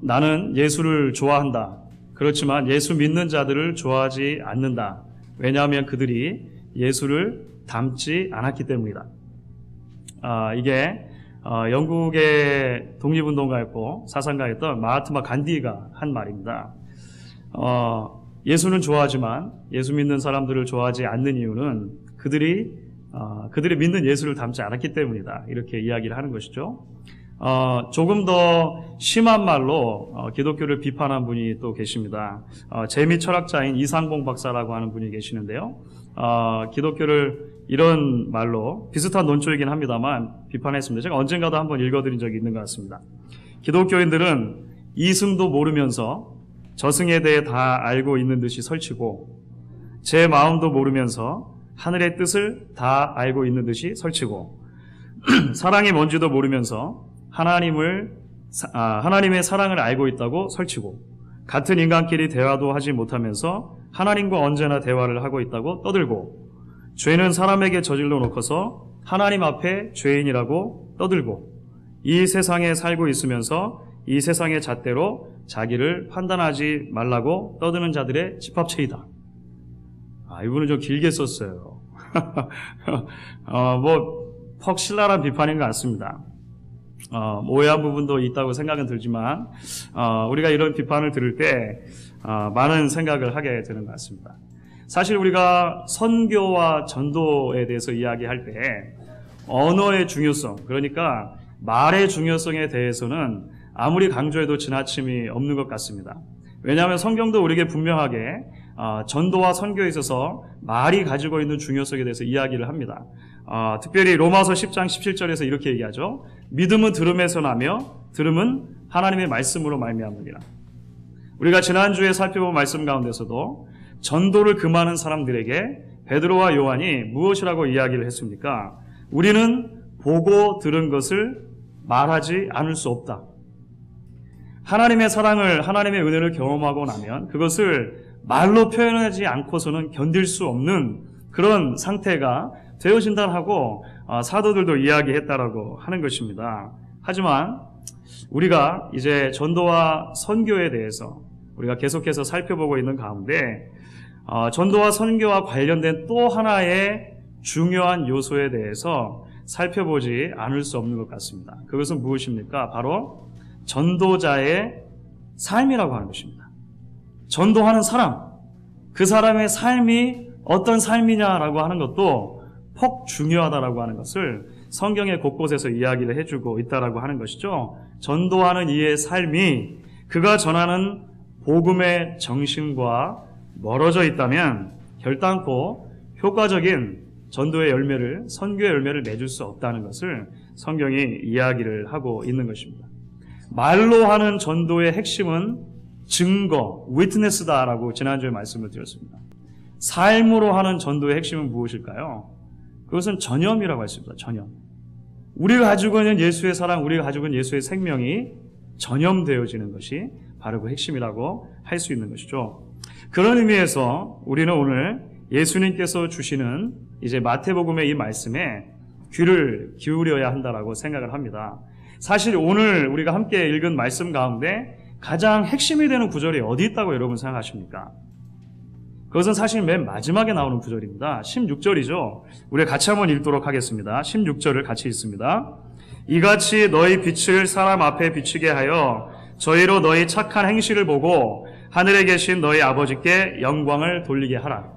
나는 예수를 좋아한다. 그렇지만 예수 믿는 자들을 좋아하지 않는다. 왜냐하면 그들이 예수를 닮지 않았기 때문이다. 이게 영국의 독립운동가였고 사상가였던 마하트마 간디가 한 말입니다. 예수는 좋아하지만 예수 믿는 사람들을 좋아하지 않는 이유는 그들이 믿는 예수를 닮지 않았기 때문이다. 이렇게 이야기를 하는 것이죠. 조금 더 심한 말로 기독교를 비판한 분이 또 계십니다. 재미 철학자인 이상봉 박사라고 하는 분이 계시는데요. 기독교를 이런 말로 비슷한 논조이긴 합니다만 비판했습니다. 제가 언젠가도 한번 읽어드린 적이 있는 것 같습니다. 기독교인들은 이승도 모르면서 저승에 대해 다 알고 있는 듯이 설치고 제 마음도 모르면서 하늘의 뜻을 다 알고 있는 듯이 설치고 사랑이 뭔지도 모르면서 하나님의 사랑을 알고 있다고 설치고 같은 인간끼리 대화도 하지 못하면서 하나님과 언제나 대화를 하고 있다고 떠들고 죄는 사람에게 저질러 놓고서 하나님 앞에 죄인이라고 떠들고 이 세상에 살고 있으면서 이 세상의 잣대로 자기를 판단하지 말라고 떠드는 자들의 집합체이다. 이분은 좀 길게 썼어요. 퍽 신랄한 비판인 것 같습니다. 오해한 부분도 있다고 생각은 들지만 우리가 이런 비판을 들을 때 많은 생각을 하게 되는 것 같습니다. 사실 우리가 선교와 전도에 대해서 이야기할 때 언어의 중요성, 그러니까 말의 중요성에 대해서는 아무리 강조해도 지나침이 없는 것 같습니다. 왜냐하면 성경도 우리에게 분명하게 전도와 선교에 있어서 말이 가지고 있는 중요성에 대해서 이야기를 합니다. 특별히 로마서 10장 17절에서 이렇게 얘기하죠. 믿음은 들음에서 나며 들음은 하나님의 말씀으로 말미암으리라. 우리가 지난주에 살펴본 말씀 가운데서도 전도를 금하는 사람들에게 베드로와 요한이 무엇이라고 이야기를 했습니까? 우리는 보고 들은 것을 말하지 않을 수 없다. 하나님의 사랑을, 하나님의 은혜를 경험하고 나면 그것을 말로 표현하지 않고서는 견딜 수 없는 그런 상태가 되어진다 하고 사도들도 이야기했다라고 하는 것입니다. 하지만 우리가 이제 전도와 선교에 대해서 우리가 계속해서 살펴보고 있는 가운데 전도와 선교와 관련된 또 하나의 중요한 요소에 대해서 살펴보지 않을 수 없는 것 같습니다. 그것은 무엇입니까? 바로 전도자의 삶이라고 하는 것입니다. 전도하는 사람, 그 사람의 삶이 어떤 삶이냐라고 하는 것도 퍽 중요하다라고 하는 것을 성경의 곳곳에서 이야기를 해주고 있다라고 하는 것이죠. 전도하는 이의 삶이 그가 전하는 복음의 정신과 멀어져 있다면 결단코 효과적인 전도의 열매를, 선교의 열매를 맺을 수 없다는 것을 성경이 이야기를 하고 있는 것입니다. 말로 하는 전도의 핵심은 증거, 위트네스다라고 지난주에 말씀을 드렸습니다. 삶으로 하는 전도의 핵심은 무엇일까요? 그것은 전염이라고 했습니다. 전염. 우리가 가지고 있는 예수의 사랑, 우리가 가지고 있는 예수의 생명이 전염되어지는 것이 바로 그 핵심이라고 할 수 있는 것이죠. 그런 의미에서 우리는 오늘 예수님께서 주시는 이제 마태복음의 이 말씀에 귀를 기울여야 한다라고 생각을 합니다. 사실 오늘 우리가 함께 읽은 말씀 가운데 가장 핵심이 되는 구절이 어디 있다고 여러분 생각하십니까? 그것은 사실 맨 마지막에 나오는 구절입니다. 16절이죠. 우리 같이 한번 읽도록 하겠습니다. 16절을 같이 읽습니다. 이같이 너희 빛을 사람 앞에 비추게 하여 저희로 너희 착한 행실을 보고 하늘에 계신 너희 아버지께 영광을 돌리게 하라.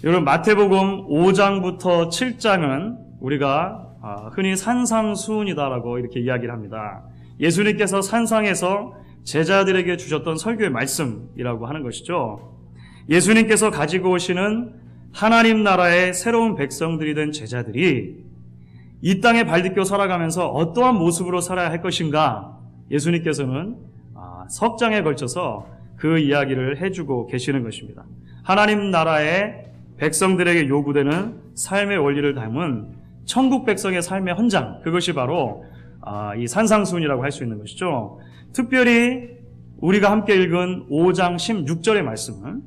여러분, 마태복음 5장부터 7장은 우리가 흔히 산상수훈이다라고 이렇게 이야기를 합니다. 예수님께서 산상에서 제자들에게 주셨던 설교의 말씀이라고 하는 것이죠. 예수님께서 가지고 오시는 하나님 나라의 새로운 백성들이 된 제자들이 이 땅에 발디뎌 살아가면서 어떠한 모습으로 살아야 할 것인가, 예수님께서는 석 장에 걸쳐서 그 이야기를 해주고 계시는 것입니다. 하나님 나라의 백성들에게 요구되는 삶의 원리를 담은 천국 백성의 삶의 헌장, 그것이 바로 이 산상수훈이라고 할 수 있는 것이죠. 특별히 우리가 함께 읽은 5장 16절의 말씀은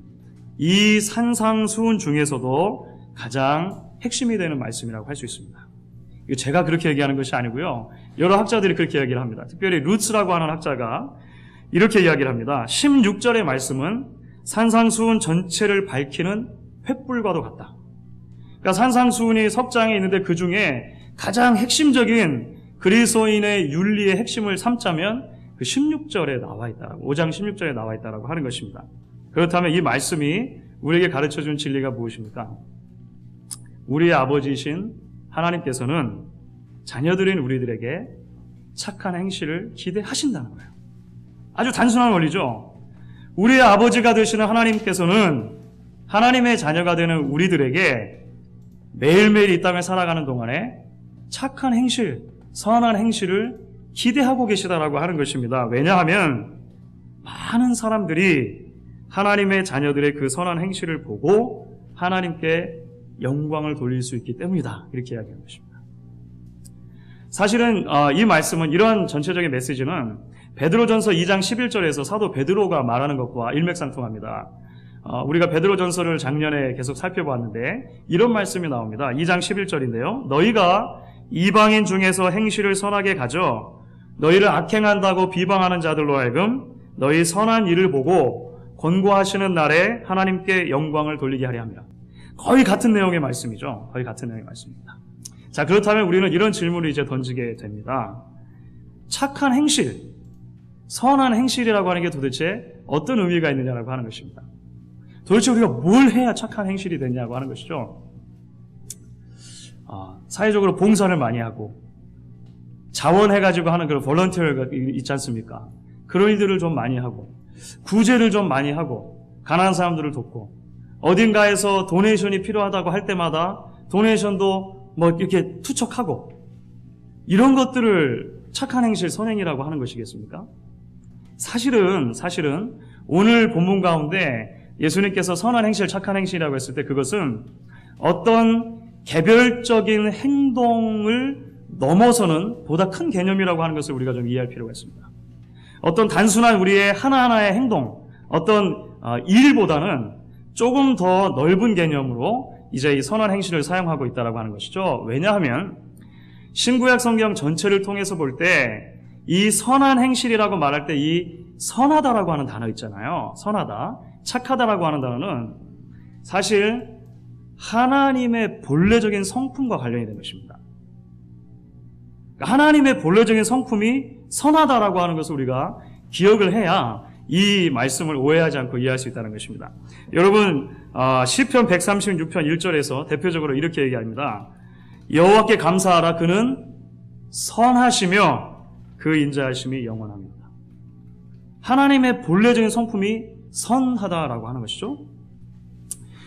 이 산상수훈 중에서도 가장 핵심이 되는 말씀이라고 할 수 있습니다. 이거 제가 그렇게 얘기하는 것이 아니고요. 여러 학자들이 그렇게 얘기를 합니다. 특별히 루츠라고 하는 학자가 이렇게 이야기를 합니다. 16절의 말씀은 산상수훈 전체를 밝히는 횃불과도 같다. 그러니까 산상수훈이 석장에 있는데 그 중에 가장 핵심적인 그리스도인의 윤리의 핵심을 삼자면 그 16절에 나와 있다라고, 5장 16절에 나와 있다라고 하는 것입니다. 그렇다면 이 말씀이 우리에게 가르쳐준 진리가 무엇입니까? 우리의 아버지이신 하나님께서는 자녀들인 우리들에게 착한 행실을 기대하신다는 거예요. 아주 단순한 원리죠. 우리의 아버지가 되시는 하나님께서는 하나님의 자녀가 되는 우리들에게 매일매일 이 땅을 살아가는 동안에 착한 행실, 선한 행실을 기대하고 계시다라고 하는 것입니다. 왜냐하면 많은 사람들이 하나님의 자녀들의 그 선한 행실을 보고 하나님께 영광을 돌릴 수 있기 때문이다. 이렇게 이야기하는 것입니다. 사실은 이 말씀은, 이런 전체적인 메시지는 베드로전서 2장 11절에서 사도 베드로가 말하는 것과 일맥상통합니다. 우리가 베드로전서를 작년에 계속 살펴봤는데 이런 말씀이 나옵니다. 2장 11절인데요. 너희가 이방인 중에서 행실을 선하게 가져 너희를 악행한다고 비방하는 자들로 하여금 너희 선한 일을 보고 권고하시는 날에 하나님께 영광을 돌리게 하려 합니다. 거의 같은 내용의 말씀이죠. 거의 같은 내용의 말씀입니다. 자, 그렇다면 우리는 이런 질문을 이제 던지게 됩니다. 착한 행실, 선한 행실이라고 하는 게 도대체 어떤 의미가 있느냐라고 하는 것입니다. 도대체 우리가 뭘 해야 착한 행실이 되냐고 하는 것이죠. 사회적으로 봉사를 많이 하고 자원해가지고 하는 그런 볼런티어가 있지 않습니까? 그런 일들을 좀 많이 하고 구제를 좀 많이 하고 가난한 사람들을 돕고 어딘가에서 도네이션이 필요하다고 할 때마다 도네이션도 뭐 이렇게 투척하고 이런 것들을 착한 행실, 선행이라고 하는 것이겠습니까? 사실은 오늘 본문 가운데 예수님께서 선한 행실, 착한 행실이라고 했을 때 그것은 어떤 개별적인 행동을 넘어서는 보다 큰 개념이라고 하는 것을 우리가 좀 이해할 필요가 있습니다. 어떤 단순한 우리의 하나하나의 행동, 어떤 일보다는 조금 더 넓은 개념으로 이제 이 선한 행실을 사용하고 있다라고 하는 것이죠. 왜냐하면 신구약 성경 전체를 통해서 볼 때 이 선한 행실이라고 말할 때 이 선하다라고 하는 단어 있잖아요. 선하다, 착하다라고 하는 단어는 사실 하나님의 본래적인 성품과 관련이 되는 것입니다. 하나님의 본래적인 성품이 선하다라고 하는 것을 우리가 기억을 해야 이 말씀을 오해하지 않고 이해할 수 있다는 것입니다. 여러분, 시편 136편 1절에서 대표적으로 이렇게 얘기합니다. 여호와께 감사하라. 그는 선하시며 그 인자하심이 영원합니다. 하나님의 본래적인 성품이 선하다라고 하는 것이죠.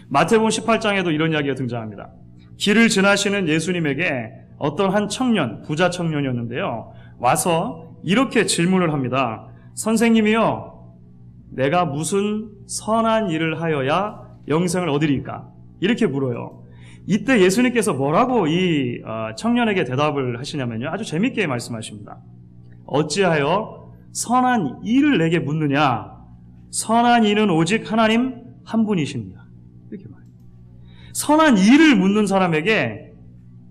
마태복음 18장에도 이런 이야기가 등장합니다. 길을 지나시는 예수님에게 어떤 한 청년, 부자 청년이었는데요, 와서 이렇게 질문을 합니다. 선생님이요, 내가 무슨 선한 일을 하여야 영생을 얻으리까? 이렇게 물어요. 이때 예수님께서 뭐라고 이 청년에게 대답을 하시냐면요, 아주 재밌게 말씀하십니다. 어찌하여 선한 일을 내게 묻느냐? 선한 이는 오직 하나님 한 분이십니다. 이렇게 말해요. 선한 일을 묻는 사람에게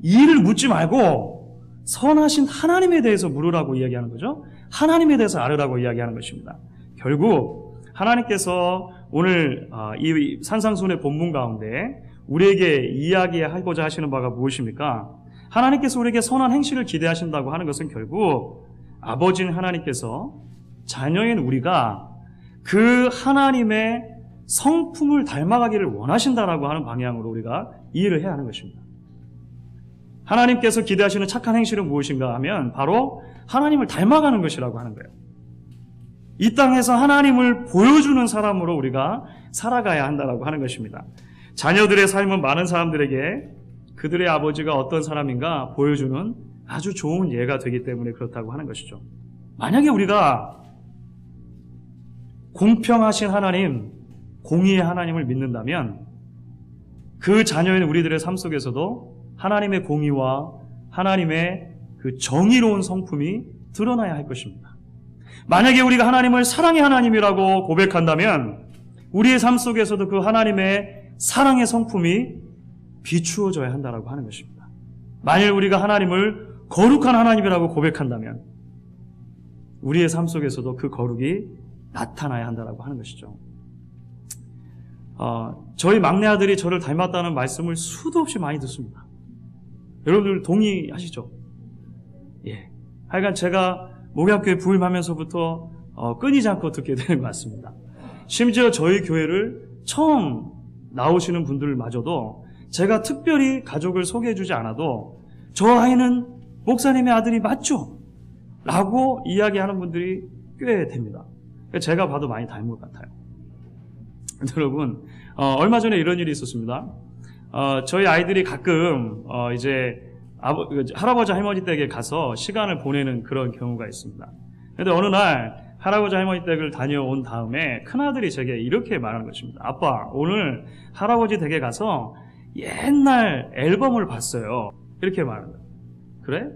일을 묻지 말고 선하신 하나님에 대해서 물으라고 이야기하는 거죠. 하나님에 대해서 알으라고 이야기하는 것입니다. 결국 하나님께서 오늘 이 산상수훈의 본문 가운데 우리에게 이야기하고자 하시는 바가 무엇입니까? 하나님께서 우리에게 선한 행실을 기대하신다고 하는 것은 결국 아버지인 하나님께서 자녀인 우리가 그 하나님의 성품을 닮아가기를 원하신다라고 하는 방향으로 우리가 이해를 해야 하는 것입니다. 하나님께서 기대하시는 착한 행실은 무엇인가 하면 바로 하나님을 닮아가는 것이라고 하는 거예요. 이 땅에서 하나님을 보여주는 사람으로 우리가 살아가야 한다라고 하는 것입니다. 자녀들의 삶은 많은 사람들에게 그들의 아버지가 어떤 사람인가 보여주는 아주 좋은 예가 되기 때문에 그렇다고 하는 것이죠. 만약에 우리가 공평하신 하나님, 공의의 하나님을 믿는다면 그 자녀인 우리들의 삶 속에서도 하나님의 공의와 하나님의 그 정의로운 성품이 드러나야 할 것입니다. 만약에 우리가 하나님을 사랑의 하나님이라고 고백한다면 우리의 삶 속에서도 그 하나님의 사랑의 성품이 비추어져야 한다라고 하는 것입니다. 만일 우리가 하나님을 거룩한 하나님이라고 고백한다면 우리의 삶 속에서도 그 거룩이 나타나야 한다고 하는 것이죠. 저희 막내 아들이 저를 닮았다는 말씀을 수도 없이 많이 듣습니다. 여러분들 동의하시죠? 예. 하여간 제가 목양교회 부임하면서부터 끊이지 않고 듣게 되는 것 같습니다. 심지어 저희 교회를 처음 나오시는 분들마저도 제가 특별히 가족을 소개해주지 않아도 저 아이는 목사님의 아들이 맞죠? 라고 이야기하는 분들이 꽤 됩니다. 제가 봐도 많이 닮은 것 같아요. 여러분, 얼마 전에 이런 일이 있었습니다. 저희 아이들이 가끔 이제 할아버지 할머니 댁에 가서 시간을 보내는 그런 경우가 있습니다. 그런데 어느 날 할아버지 할머니 댁을 다녀온 다음에 큰아들이 제게 이렇게 말하는 것입니다. 아빠, 오늘 할아버지 댁에 가서 옛날 앨범을 봤어요. 이렇게 말하는 거예요. 그래?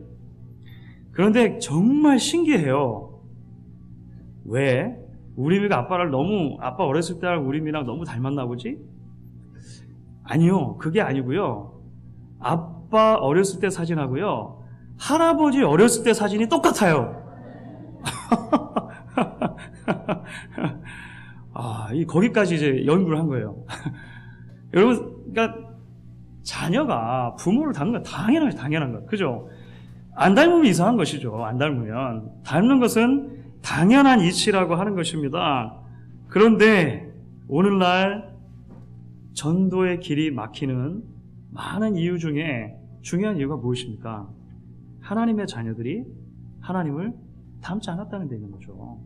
그런데 정말 신기해요. 왜? 우림이가 아빠 어렸을 때랑 우림이랑 너무 닮았나 보지? 아니요, 그게 아니고요. 아빠 어렸을 때 사진하고요, 할아버지 어렸을 때 사진이 똑같아요. 거기까지 이제 연구를 한 거예요. 여러분, 그러니까 자녀가 부모를 닮는 건 당연한 거, 그죠? 안 닮으면 이상한 것이죠. 안 닮으면. 닮는 것은 당연한 이치라고 하는 것입니다. 그런데 오늘날 전도의 길이 막히는 많은 이유 중에 중요한 이유가 무엇입니까? 하나님의 자녀들이 하나님을 닮지 않았다는 데 있는 거죠.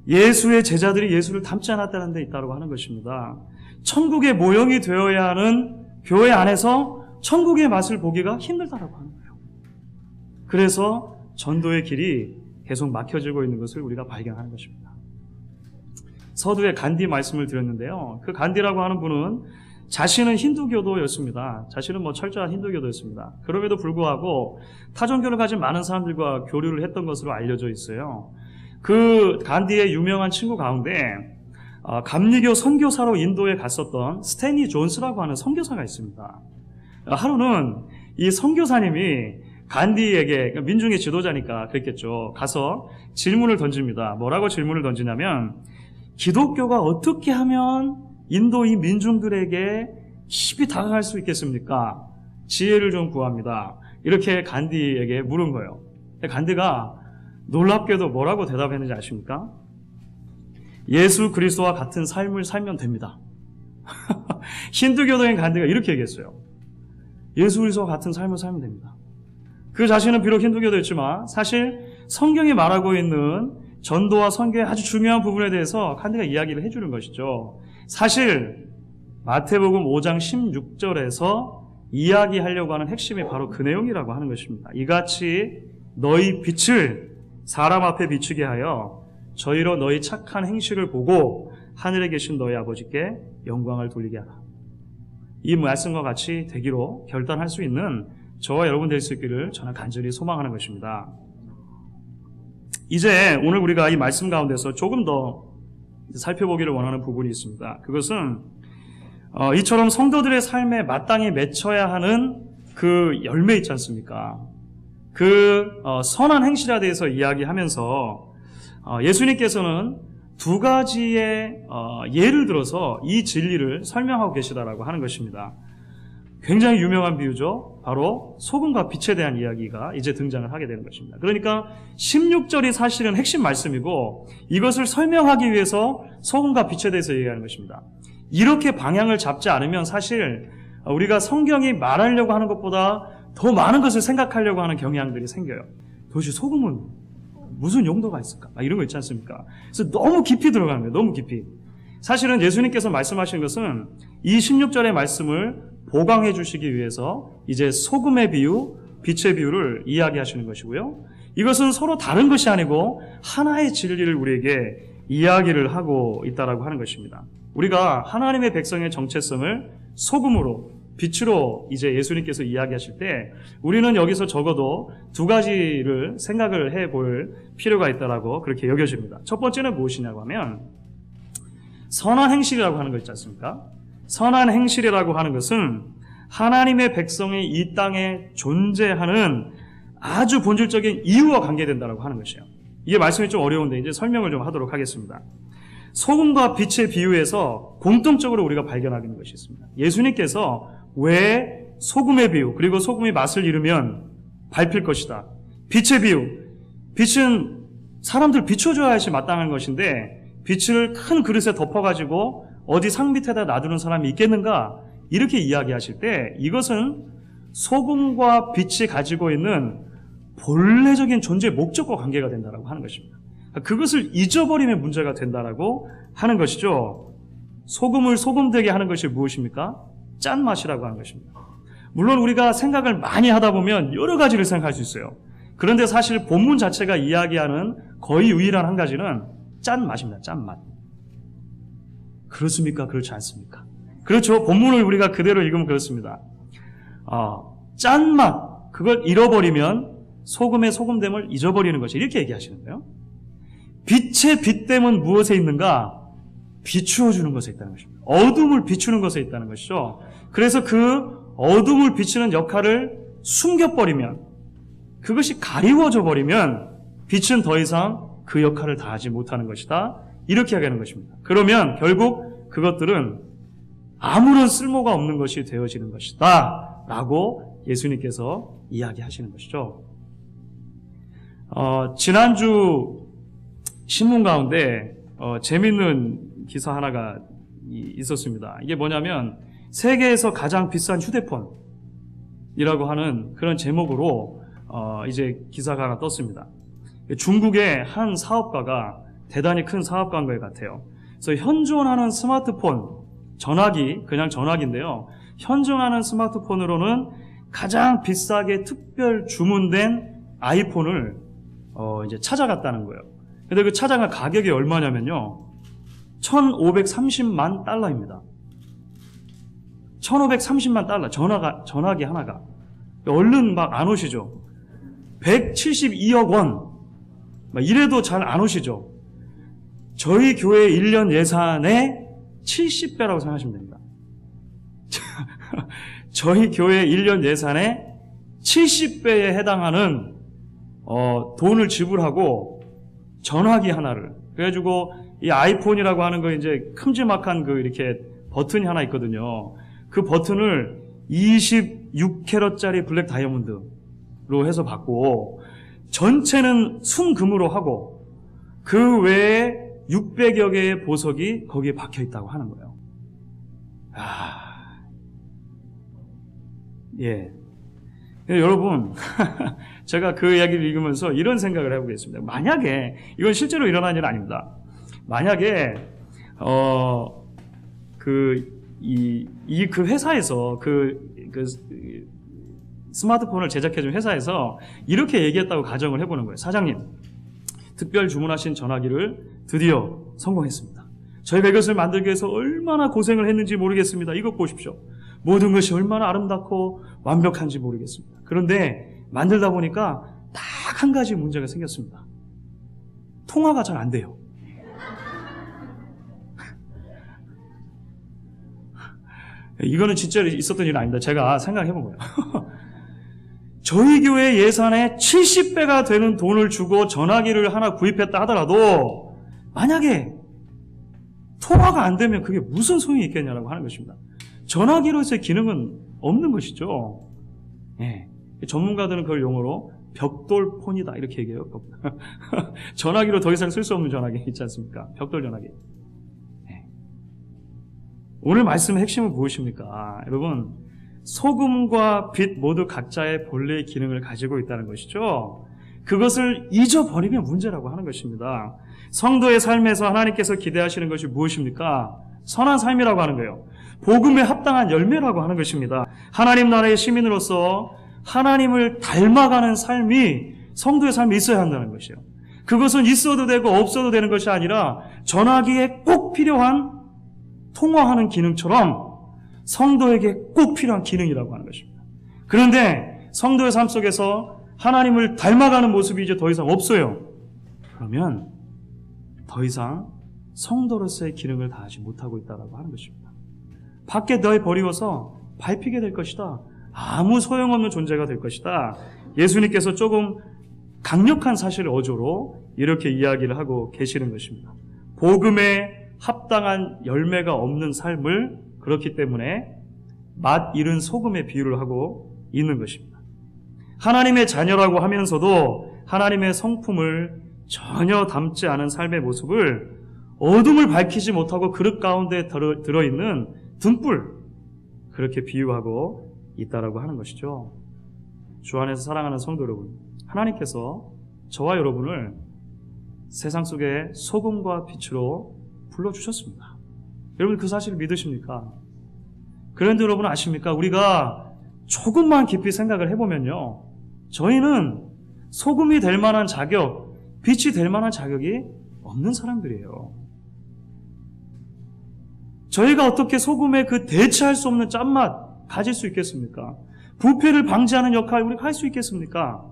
예수의 제자들이 예수를 닮지 않았다는 데 있다고 하는 것입니다. 천국의 모형이 되어야 하는 교회 안에서 천국의 맛을 보기가 힘들다고 하는 거예요. 그래서 전도의 길이 계속 막혀지고 있는 것을 우리가 발견하는 것입니다. 서두에 간디 말씀을 드렸는데요. 그 간디라고 하는 분은 자신은 힌두교도였습니다. 자신은 철저한 힌두교도였습니다. 그럼에도 불구하고 타종교를 가진 많은 사람들과 교류를 했던 것으로 알려져 있어요. 그 간디의 유명한 친구 가운데 감리교 선교사로 인도에 갔었던 스탠리 존스라고 하는 선교사가 있습니다. 하루는 이 선교사님이 간디에게, 민중의 지도자니까 그랬겠죠, 가서 질문을 던집니다. 뭐라고 질문을 던지냐면, 기독교가 어떻게 하면 인도 이 민중들에게 깊이 다가갈 수 있겠습니까? 지혜를 좀 구합니다. 이렇게 간디에게 물은 거예요. 간디가 놀랍게도 뭐라고 대답했는지 아십니까? 예수 그리스도와 같은 삶을 살면 됩니다. 힌두교도인 간디가 이렇게 얘기했어요. 예수 그리스도와 같은 삶을 살면 됩니다. 그 자신은 비록 힌두교도였지만 사실 성경이 말하고 있는 전도와 선교의 아주 중요한 부분에 대해서 간디가 이야기를 해주는 것이죠. 사실 마태복음 5장 16절에서 이야기하려고 하는 핵심이 바로 그 내용이라고 하는 것입니다. 이같이 너희 빛을 사람 앞에 비추게 하여 저희로 너희 착한 행실을 보고 하늘에 계신 너희 아버지께 영광을 돌리게 하라. 이 말씀과 같이 되기로 결단할 수 있는 저와 여러분 될 수 있기를 저는 간절히 소망하는 것입니다. 이제 오늘 우리가 이 말씀 가운데서 조금 더 살펴보기를 원하는 부분이 있습니다. 그것은 이처럼 성도들의 삶에 마땅히 맺혀야 하는 그 열매 있지 않습니까? 그 선한 행실에 대해서 이야기하면서 예수님께서는 두 가지의 예를 들어서 이 진리를 설명하고 계시다라고 하는 것입니다. 굉장히 유명한 비유죠. 바로 소금과 빛에 대한 이야기가 이제 등장을 하게 되는 것입니다. 그러니까 16절이 사실은 핵심 말씀이고 이것을 설명하기 위해서 소금과 빛에 대해서 얘기하는 것입니다. 이렇게 방향을 잡지 않으면 사실 우리가 성경이 말하려고 하는 것보다 더 많은 것을 생각하려고 하는 경향들이 생겨요. 도대체 소금은 무슨 용도가 있을까? 이런 거 있지 않습니까? 그래서 너무 깊이 들어가는 거예요. 너무 깊이. 사실은 예수님께서 말씀하신 것은 이 16절의 말씀을 보강해 주시기 위해서 이제 소금의 비유, 빛의 비유를 이야기하시는 것이고요. 이것은 서로 다른 것이 아니고 하나의 진리를 우리에게 이야기를 하고 있다라고 하는 것입니다. 우리가 하나님의 백성의 정체성을 소금으로, 빛으로 이제 예수님께서 이야기하실 때 우리는 여기서 적어도 두 가지를 생각을 해볼 필요가 있다라고 그렇게 여겨집니다. 첫 번째는 무엇이냐고 하면 선한 행실이라고 하는 거 있지 않습니까? 선한 행실이라고 하는 것은 하나님의 백성이 이 땅에 존재하는 아주 본질적인 이유와 관계된다고 하는 것이에요. 이게 말씀이 좀 어려운데 이제 설명을 좀 하도록 하겠습니다. 소금과 빛의 비유에서 공통적으로 우리가 발견하는 것이 있습니다. 예수님께서 왜 소금의 비유, 그리고 소금이 맛을 잃으면 밟힐 것이다. 빛의 비유, 빛은 사람들 비춰줘야지 마땅한 것인데 빛을 큰 그릇에 덮어가지고 어디 상 밑에다 놔두는 사람이 있겠는가? 이렇게 이야기하실 때 이것은 소금과 빛이 가지고 있는 본래적인 존재의 목적과 관계가 된다고 하는 것입니다. 그것을 잊어버리면 문제가 된다라고 하는 것이죠. 소금을 소금되게 하는 것이 무엇입니까? 짠맛이라고 하는 것입니다. 물론 우리가 생각을 많이 하다 보면 여러 가지를 생각할 수 있어요. 그런데 사실 본문 자체가 이야기하는 거의 유일한 한 가지는 짠맛입니다. 짠맛. 그렇습니까? 그렇지 않습니까? 그렇죠. 본문을 우리가 그대로 읽으면 그렇습니다. 짠맛, 그걸 잃어버리면 소금의 소금됨을 잊어버리는 것이 이렇게 얘기하시는 거예요. 빛의 빛됨은 무엇에 있는가? 비추어주는 것에 있다는 것입니다. 어둠을 비추는 것에 있다는 것이죠. 그래서 그 어둠을 비추는 역할을 숨겨버리면, 그것이 가리워져 버리면 빛은 더 이상 그 역할을 다하지 못하는 것이다. 이렇게 하는 것입니다. 그러면 결국 그것들은 아무런 쓸모가 없는 것이 되어지는 것이다 라고 예수님께서 이야기하시는 것이죠. 지난주 신문 가운데 재밌는 기사 하나가 있었습니다. 이게 뭐냐면 세계에서 가장 비싼 휴대폰이라고 하는 그런 제목으로 이제 기사가 하나 떴습니다. 중국의 한 사업가가 대단히 큰 사업가인 것 같아요. 그래서 현존하는 스마트폰, 전화기, 그냥 전화기인데요. 현존하는 스마트폰으로는 가장 비싸게 특별 주문된 아이폰을 이제 찾아갔다는 거예요. 근데 그 찾아간 가격이 얼마냐면요. 1,530만 달러입니다. 1,530만 달러. 전화기 하나가. 얼른 막 안 오시죠? 172억 원. 막 이래도 잘 안 오시죠? 저희 교회 1년 예산의 70배라고 생각하시면 됩니다. 저희 교회 1년 예산의 70배에 해당하는 돈을 지불하고 전화기 하나를, 그래가지고 이 아이폰이라고 하는 거 이제 큼지막한 그 이렇게 버튼이 하나 있거든요. 그 버튼을 26캐럿짜리 블랙 다이아몬드로 해서 받고 전체는 순금으로 하고 그 외에 600여 개의 보석이 거기에 박혀 있다고 하는 거예요. 예. 여러분, 제가 그 이야기를 읽으면서 이런 생각을 해보겠습니다. 만약에, 이건 실제로 일어난 일은 아닙니다. 만약에, 그 회사에서, 스마트폰을 제작해준 회사에서 이렇게 얘기했다고 가정을 해보는 거예요. 사장님, 특별 주문하신 전화기를 드디어 성공했습니다. 저희가 이것을 만들기 위해서 얼마나 고생을 했는지 모르겠습니다. 이것 보십시오. 모든 것이 얼마나 아름답고 완벽한지 모르겠습니다. 그런데 만들다 보니까 딱 한 가지 문제가 생겼습니다. 통화가 잘 안 돼요. 이거는 진짜 있었던 일 아닙니다. 제가 생각해본 거예요. 저희 교회 예산의 70배가 되는 돈을 주고 전화기를 하나 구입했다 하더라도 만약에 통화가 안 되면 그게 무슨 소용이 있겠냐라고 하는 것입니다. 전화기로서의 기능은 없는 것이죠. 예. 전문가들은 그걸 용어로 벽돌폰이다 이렇게 얘기해요. 전화기로 더 이상 쓸 수 없는 전화기 있지 않습니까? 벽돌 전화기. 예. 오늘 말씀의 핵심은 무엇입니까? 여러분, 소금과 빛 모두 각자의 본래의 기능을 가지고 있다는 것이죠. 그것을 잊어버리면 문제라고 하는 것입니다. 성도의 삶에서 하나님께서 기대하시는 것이 무엇입니까? 선한 삶이라고 하는 거예요. 복음에 합당한 열매라고 하는 것입니다. 하나님 나라의 시민으로서 하나님을 닮아가는 삶이 성도의 삶에 있어야 한다는 것이에요. 그것은 있어도 되고 없어도 되는 것이 아니라 전화기에 꼭 필요한 통화하는 기능처럼 성도에게 꼭 필요한 기능이라고 하는 것입니다. 그런데 성도의 삶 속에서 하나님을 닮아가는 모습이 이제 더 이상 없어요. 그러면 더 이상 성도로서의 기능을 다하지 못하고 있다고 하는 것입니다. 밖에 내버리고서 밟히게 될 것이다. 아무 소용없는 존재가 될 것이다. 예수님께서 조금 강력한 사실 어조로 이렇게 이야기를 하고 계시는 것입니다. 복음에 합당한 열매가 없는 삶을 그렇기 때문에 맛 잃은 소금의 비유를 하고 있는 것입니다. 하나님의 자녀라고 하면서도 하나님의 성품을 전혀 담지 않은 삶의 모습을 어둠을 밝히지 못하고 그릇 가운데 들어있는 등불, 그렇게 비유하고 있다라고 하는 것이죠. 주 안에서 사랑하는 성도 여러분, 하나님께서 저와 여러분을 세상 속에 소금과 빛으로 불러주셨습니다. 여러분 그 사실을 믿으십니까? 그런데 여러분 아십니까? 우리가 조금만 깊이 생각을 해보면요, 저희는 소금이 될 만한 자격, 빛이 될 만한 자격이 없는 사람들이에요. 저희가 어떻게 소금의 그 대체할 수 없는 짠맛 가질 수 있겠습니까? 부패를 방지하는 역할 우리가 할 수 있겠습니까?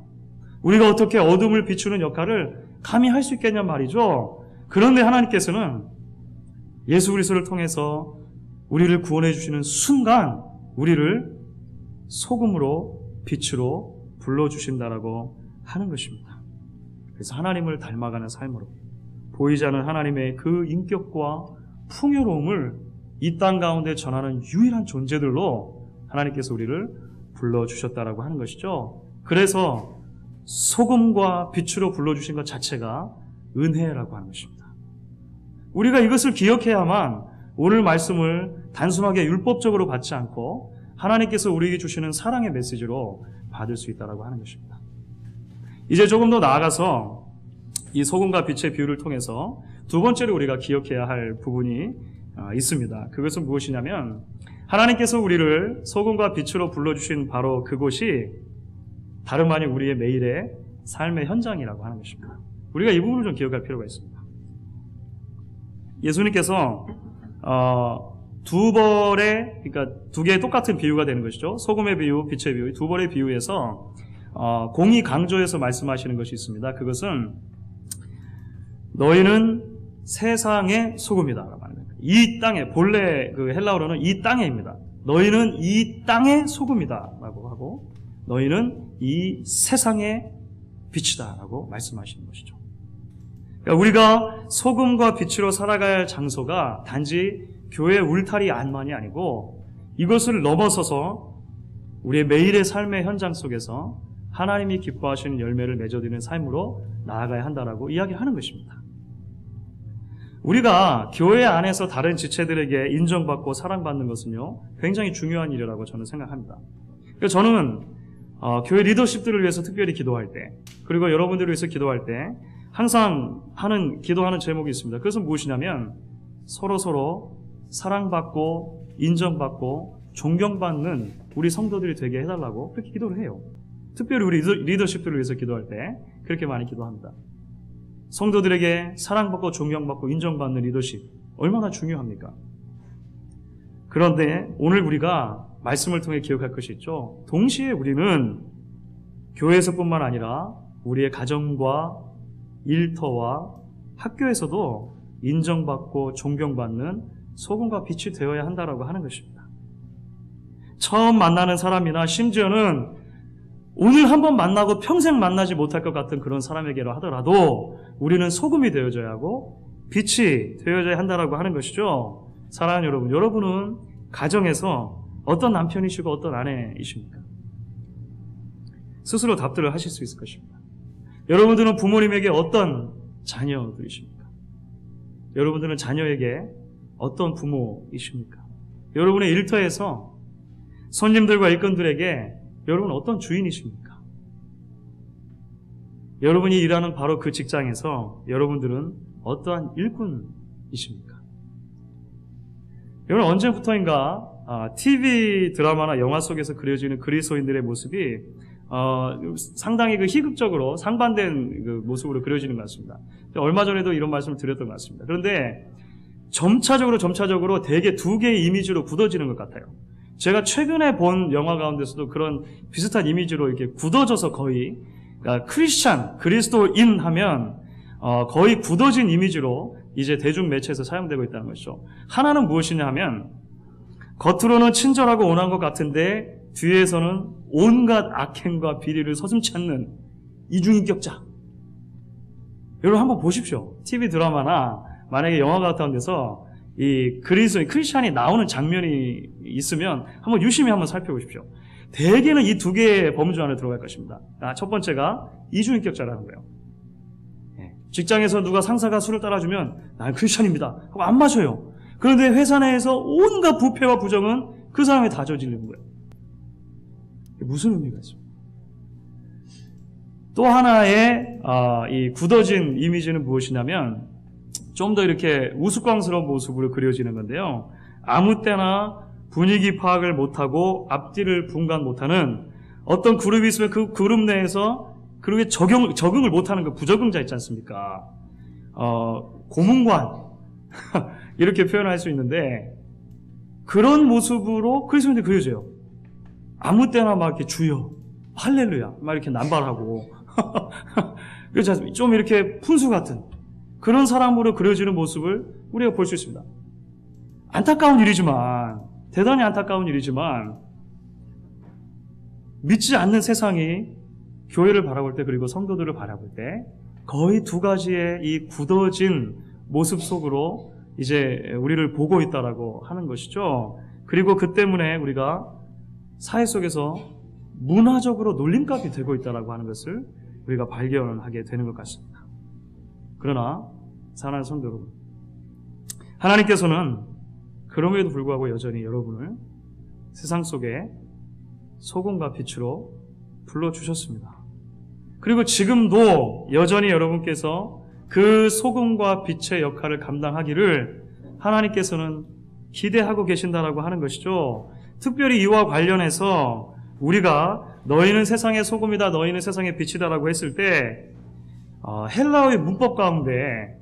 우리가 어떻게 어둠을 비추는 역할을 감히 할 수 있겠냐 말이죠. 그런데 하나님께서는 예수 그리스도를 통해서 우리를 구원해 주시는 순간 우리를 소금으로 빛으로 불러주신다라고 하는 것입니다. 그래서 하나님을 닮아가는 삶으로 보이지 않는 하나님의 그 인격과 풍요로움을 이 땅 가운데 전하는 유일한 존재들로 하나님께서 우리를 불러주셨다라고 하는 것이죠. 그래서 소금과 빛으로 불러주신 것 자체가 은혜라고 하는 것입니다. 우리가 이것을 기억해야만 오늘 말씀을 단순하게 율법적으로 받지 않고 하나님께서 우리에게 주시는 사랑의 메시지로 받을 수 있다라고 하는 것입니다. 이제 조금 더 나아가서 이 소금과 빛의 비유를 통해서 두 번째로 우리가 기억해야 할 부분이 있습니다. 그것은 무엇이냐면 하나님께서 우리를 소금과 빛으로 불러주신 바로 그곳이 다름 아닌 우리의 매일의 삶의 현장이라고 하는 것입니다. 우리가 이 부분을 좀 기억할 필요가 있습니다. 예수님께서 두 벌의, 그러니까 두 개의 똑같은 비유가 되는 것이죠. 소금의 비유, 빛의 비유, 두 벌의 비유에서 공의 강조해서 말씀하시는 것이 있습니다. 그것은 너희는 세상의 소금이다라고 하는 겁니다. 이 땅에, 본래 그 헬라어로는 이 땅에입니다. 너희는 이 땅의 소금이다라고 하고 너희는 이 세상의 빛이다라고 말씀하시는 것이죠. 그러니까 우리가 소금과 빛으로 살아가야 할 장소가 단지 교회 울타리 안만이 아니고 이것을 넘어서서 우리의 매일의 삶의 현장 속에서 하나님이 기뻐하시는 열매를 맺어드리는 삶으로 나아가야 한다라고 이야기하는 것입니다. 우리가 교회 안에서 다른 지체들에게 인정받고 사랑받는 것은요, 굉장히 중요한 일이라고 저는 생각합니다. 그래서 저는 교회 리더십들을 위해서 특별히 기도할 때, 그리고 여러분들을 위해서 기도할 때 항상 기도하는 제목이 있습니다. 그것은 무엇이냐면 서로 사랑받고 인정받고 존경받는 우리 성도들이 되게 해달라고 그렇게 기도를 해요. 특별히 우리 리더십들을 위해서 기도할 때 그렇게 많이 기도합니다. 성도들에게 사랑받고 존경받고 인정받는 리더십 얼마나 중요합니까? 그런데 오늘 우리가 말씀을 통해 기억할 것이 있죠. 동시에 우리는 교회에서뿐만 아니라 우리의 가정과 일터와 학교에서도 인정받고 존경받는 소금과 빛이 되어야 한다라고 하는 것입니다. 처음 만나는 사람이나 심지어는 오늘 한번 만나고 평생 만나지 못할 것 같은 그런 사람에게로 하더라도 우리는 소금이 되어져야 하고 빛이 되어져야 한다라고 하는 것이죠. 사랑하는 여러분, 여러분은 가정에서 어떤 남편이시고 어떤 아내이십니까? 스스로 답들을 하실 수 있을 것입니다. 여러분들은 부모님에게 어떤 자녀들이십니까? 여러분들은 자녀에게 어떤 부모이십니까? 여러분의 일터에서 손님들과 일꾼들에게 여러분은 어떤 주인이십니까? 여러분이 일하는 바로 그 직장에서 여러분들은 어떠한 일꾼이십니까? 여러분 언제부터인가 TV 드라마나 영화 속에서 그려지는 그리스도인들의 모습이 상당히 그 희극적으로 상반된 그 모습으로 그려지는 것 같습니다. 얼마 전에도 이런 말씀을 드렸던 것 같습니다. 그런데 점차적으로 대개 두 개의 이미지로 굳어지는 것 같아요. 제가 최근에 본 영화 가운데서도 그런 비슷한 이미지로 이렇게 굳어져서 거의, 그러니까 크리스찬, 그리스도인 하면 거의 굳어진 이미지로 이제 대중 매체에서 사용되고 있다는 것이죠. 하나는 무엇이냐 하면 겉으로는 친절하고 온화한 것 같은데 뒤에서는 온갖 악행과 비리를 서슴지 않는 이중인격자. 여러분 한번 보십시오. TV 드라마나 만약에 영화 같은 데서 이 크리스찬이 나오는 장면이 있으면 한번 유심히 한번 살펴보십시오. 대개는 이 두 개의 범주 안에 들어갈 것입니다. 첫 번째가 이중인격자라는 거예요. 직장에서 누가 상사가 술을 따라주면 난 크리스찬입니다 하고 안 마셔요. 그런데 회사 내에서 온갖 부패와 부정은 그 사람에 다 저지르는 거예요. 무슨 의미가 있습니까? 또 하나의 이 굳어진 이미지는 무엇이냐면 좀 더 이렇게 우스꽝스러운 모습으로 그려지는 건데요. 아무 때나 분위기 파악을 못하고 앞뒤를 분간 못하는 어떤 그룹이 있으면 그 그룹 내에서 그룹에 적응을 못하는 그 부적응자 있지 않습니까? 고문관 이렇게 표현할 수 있는데 그런 모습으로 그리스도인들이 그려져요. 아무 때나 막 이렇게 주여 할렐루야 막 이렇게 남발하고 그렇지 않습니까? 좀 이렇게 푼수 같은 그런 사람으로 그려지는 모습을 우리가 볼 수 있습니다. 안타까운 일이지만 대단히 안타까운 일이지만 믿지 않는 세상이 교회를 바라볼 때 그리고 성도들을 바라볼 때 거의 두 가지의 이 굳어진 모습 속으로 이제 우리를 보고 있다라고 하는 것이죠. 그리고 그 때문에 우리가 사회 속에서 문화적으로 놀림감이 되고 있다라고 하는 것을 우리가 발견하게 되는 것 같습니다. 그러나 사랑하는 성도 여러분, 하나님께서는 그럼에도 불구하고 여전히 여러분을 세상 속에 소금과 빛으로 불러주셨습니다. 그리고 지금도 여전히 여러분께서 그 소금과 빛의 역할을 감당하기를 하나님께서는 기대하고 계신다라고 하는 것이죠. 특별히 이와 관련해서 우리가 너희는 세상의 소금이다, 너희는 세상의 빛이다라고 했을 때 헬라어의 문법 가운데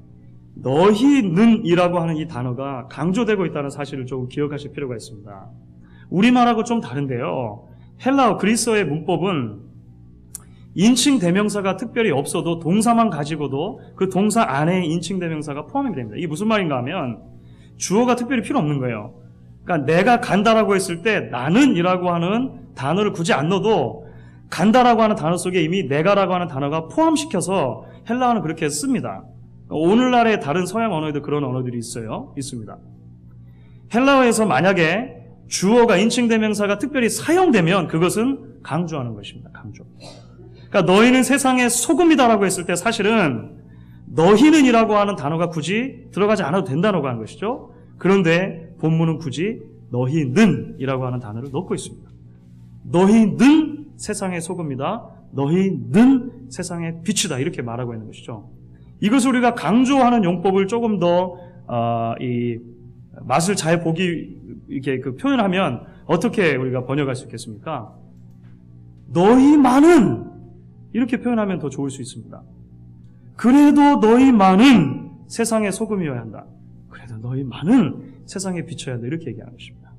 너희는 이라고 하는 이 단어가 강조되고 있다는 사실을 조금 기억하실 필요가 있습니다. 우리말하고 좀 다른데요. 헬라어 그리스어의 문법은 인칭 대명사가 특별히 없어도 동사만 가지고도 그 동사 안에 인칭 대명사가 포함이 됩니다. 이게 무슨 말인가 하면 주어가 특별히 필요 없는 거예요. 그러니까 내가 간다라고 했을 때 나는 이라고 하는 단어를 굳이 안 넣어도 간다라고 하는 단어 속에 이미 내가라고 하는 단어가 포함시켜서 헬라어는 그렇게 씁니다. 오늘날의 다른 서양 언어에도 그런 언어들이 있습니다. 헬라어에서 만약에 주어가 인칭 대명사가 특별히 사용되면 그것은 강조하는 것입니다. 강조. 그러니까 너희는 세상의 소금이다라고 했을 때 사실은 너희는 이라고 하는 단어가 굳이 들어가지 않아도 된다고 하는 것이죠. 그런데 본문은 굳이 너희는 이라고 하는 단어를 넣고 있습니다. 너희는 세상의 소금이다. 너희는 세상의 빛이다. 이렇게 말하고 있는 것이죠. 이것을 우리가 강조하는 용법을 조금 더 이 맛을 잘 보기 이렇게 그 표현하면 어떻게 우리가 번역할 수 있겠습니까? 너희만은 이렇게 표현하면 더 좋을 수 있습니다. 그래도 너희만은 세상의 소금이어야 한다. 그래도 너희만은 세상에 비춰야 한다. 이렇게 얘기하는 것입니다.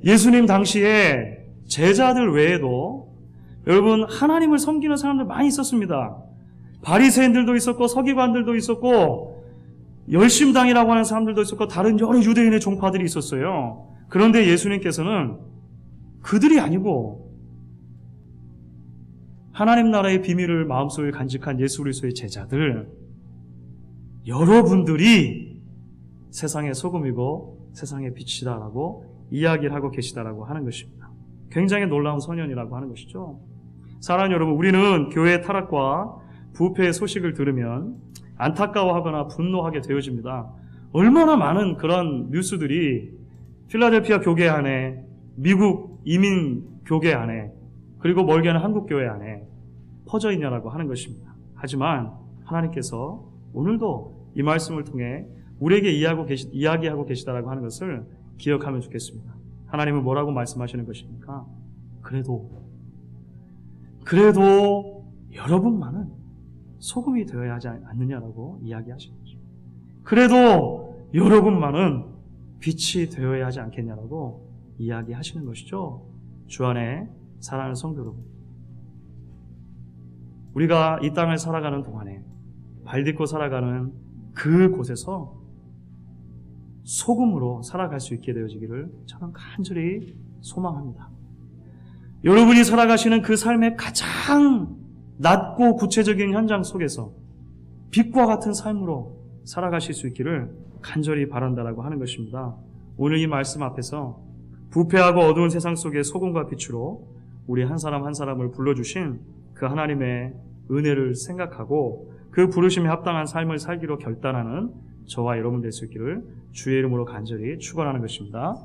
예수님 당시에 제자들 외에도 여러분 하나님을 섬기는 사람들 많이 있었습니다. 바리새인들도 있었고 서기관들도 있었고 열심당이라고 하는 사람들도 있었고 다른 여러 유대인의 종파들이 있었어요. 그런데 예수님께서는 그들이 아니고 하나님 나라의 비밀을 마음속에 간직한 예수 그리스도의 제자들 여러분들이 세상의 소금이고 세상의 빛이다라고 이야기를 하고 계시다라고 하는 것입니다. 굉장히 놀라운 선언이라고 하는 것이죠. 사랑하는 여러분, 우리는 교회의 타락과 부패의 소식을 들으면 안타까워하거나 분노하게 되어집니다. 얼마나 많은 그런 뉴스들이 필라델피아 교회 안에, 미국 이민 교회 안에, 그리고 멀게는 한국 교회 안에 퍼져 있냐라고 하는 것입니다. 하지만 하나님께서 오늘도 이 말씀을 통해 우리에게 이야기하고 계시다라고 하는 것을 기억하면 좋겠습니다. 하나님은 뭐라고 말씀하시는 것입니까? 그래도 여러분만은 소금이 되어야 하지 않느냐라고 이야기하시는 거죠. 그래도 여러분만은 빛이 되어야 하지 않겠냐라고 이야기하시는 것이죠. 주 안에 사랑하는 성도 여러분, 우리가 이 땅을 살아가는 동안에 발 딛고 살아가는 그 곳에서 소금으로 살아갈 수 있게 되어지기를 저는 간절히 소망합니다. 여러분이 살아가시는 그 삶의 가장 낮고 구체적인 현장 속에서 빛과 같은 삶으로 살아가실 수 있기를 간절히 바란다라고 하는 것입니다. 오늘 이 말씀 앞에서 부패하고 어두운 세상 속의 소금과 빛으로 우리 한 사람 한 사람을 불러주신 그 하나님의 은혜를 생각하고 그 부르심에 합당한 삶을 살기로 결단하는 저와 여러분 될 수 있기를 주의 이름으로 간절히 축원하는 것입니다.